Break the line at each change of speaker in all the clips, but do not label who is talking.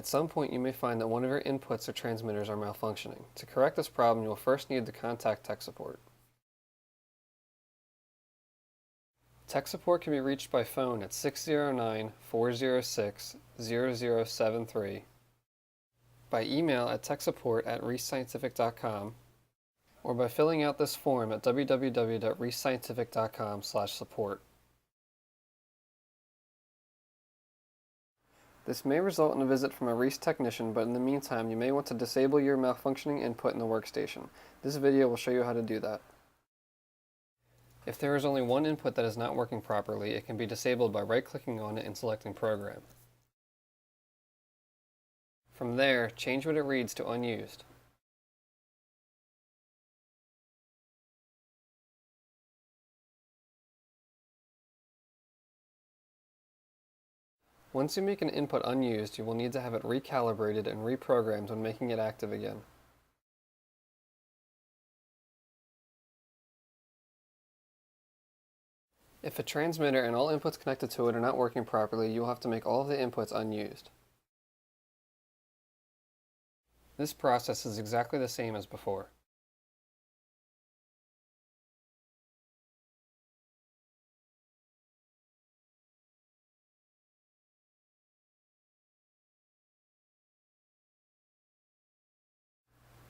At some point you may find that one of your inputs or transmitters are malfunctioning. To correct this problem, you will first need to contact tech support. Tech support can be reached by phone at 609-406-0073, by email at techsupport@reesscientific.com, or by filling out this form at www.reesscientific.com/support. This may result in a visit from a Rees technician, but in the meantime, you may want to disable your malfunctioning input in the workstation. This video will show you how to do that. If there is only one input that is not working properly, it can be disabled by right-clicking on it and selecting Program. From there, change what it reads to Unused. Once you make an input unused, you will need to have it recalibrated and reprogrammed when making it active again. If a transmitter and all inputs connected to it are not working properly, you will have to make all of the inputs unused. This process is exactly the same as before.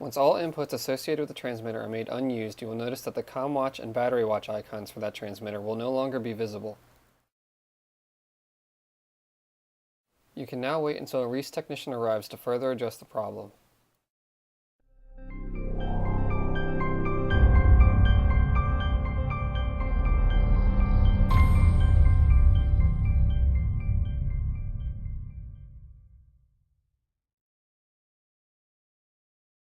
Once all inputs associated with the transmitter are made unused, you will notice that the COM watch and battery watch icons for that transmitter will no longer be visible. You can now wait until a Rees technician arrives to further address the problem.